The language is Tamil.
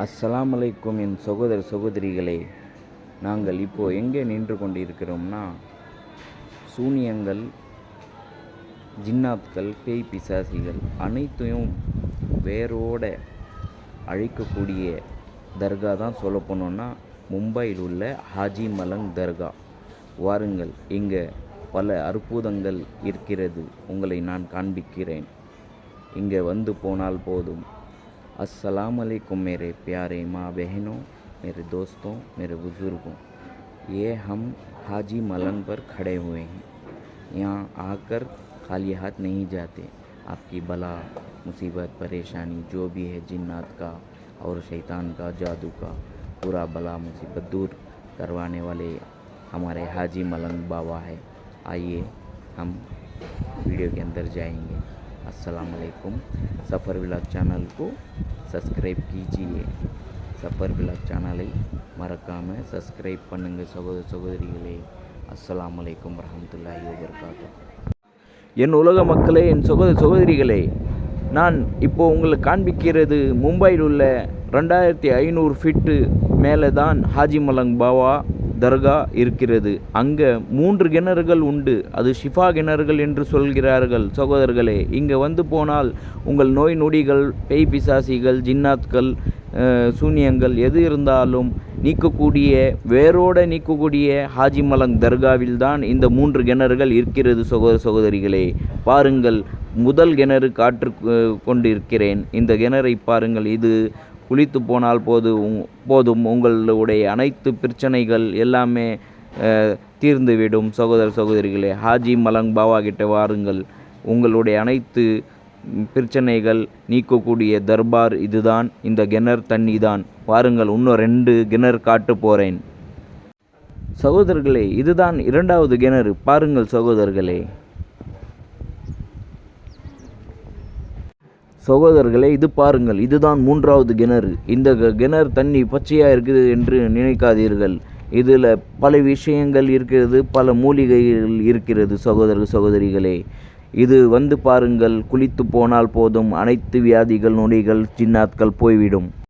அஸ்ஸலாமு அலைக்கும் என் சகோதர சகோதரிகளே, நாங்கள் இப்போது எங்கே நின்று கொண்டிருக்கிறோம்னா, சூனியங்கள், ஜின்னாத்கள், பேய் பிசாசிகள் அனைத்தையும் வேரோட அழிக்கக்கூடிய தர்கா தான் சொல்ல போனோன்னா மும்பையில் உள்ள ஹாஜி மலங் தர்கா. வாருங்கள், இங்கே பல அற்புதங்கள் இருக்கிறது, உங்களை நான் காண்பிக்கிறேன். இங்கே வந்து போனால் போதும். अस्सलाम वालेकुम मेरे प्यारे माँ बहनों, मेरे दोस्तों, मेरे बुज़ुर्गों। ये हम हाजी मलंग पर खड़े हुए हैं। यहाँ आकर खाली हाथ नहीं जाते। आपकी बला मुसीबत परेशानी जो भी है, जिन्नात का और शैतान का, जादू का, पूरा बला मुसीबत दूर करवाने वाले हमारे हाजी मलंग बाबा है। आइए हम वीडियो के अंदर जाएंगे। अस्सलाम वालेकुम। सफ़र व्लॉग चैनल को सब्सक्राइब कीजिए. सफ़र व्लॉग சேனலை மறக்காமல் சப்ஸ்கிரைப் பண்ணுங்கள் சகோதர சகோதரிகளே. அஸ்ஸலாமு அலைக்கும் வரஹ்மத்துல்லாஹி வபரகாத்துஹு. என் உலக மக்களே, என் சகோதர சகோதரிகளே, நான் இப்போது உங்களுக்கு காண்பிக்கிறது மும்பையில் உள்ள 2500 ஃபீட்டு மேலே தான் ஹாஜி மலங் பாபா தர்கா இருக்கிறது. அங்கே 3 கிணறுகள் உண்டு. அது ஷிஃபா கிணறுகள் என்று சொல்கிறார்கள் சகோதரர்களே. இங்கே வந்து போனால் உங்கள் நோய் நொடிகள், பேய் பிசாசிகள், ஜின்னாத்கள், சூனியங்கள் எது இருந்தாலும் நீக்கக்கூடிய, வேரோடு நீக்கக்கூடிய ஹாஜி மலங் தர்காவில் தான் இந்த 3 கிணறுகள் இருக்கிறது சகோதர சகோதரிகளே. பாருங்கள், முதல் கிணறு காற்று கொண்டிருக்கிறேன். இந்த கிணறை பாருங்கள். இது குளித்து போனால் போதும் உங்களுடைய அனைத்து பிரச்சனைகள் எல்லாமே தீர்ந்துவிடும் சகோதர சகோதரிகளே. ஹாஜி மலங் பாபா கிட்ட வாருங்கள். உங்களுடைய அனைத்து பிரச்சனைகள் நீக்கக்கூடிய தர்பார் இதுதான். இந்த கிணறு தண்ணி தான். பாருங்கள், இன்னும் 2 கிணறு காட்ட போகிறேன் சகோதரர்களே. இதுதான் 2வது கிணறு. பாருங்கள் சகோதரர்களே. சகோதரர்களே, இது பாருங்கள், இதுதான் 3வது கிணறு. இந்த கிணறு தண்ணி பச்சையாக இருக்குது என்று நினைக்காதீர்கள். இதில் பல விஷயங்கள் இருக்கிறது, பல மூலிகைகள் இருக்கிறது சகோதர சகோதரிகளே. இது வந்து பாருங்கள், குளித்து போனால் போதும் அனைத்து வியாதிகள், நொடிகள், ஜின்னாத்கள் போய்விடும்.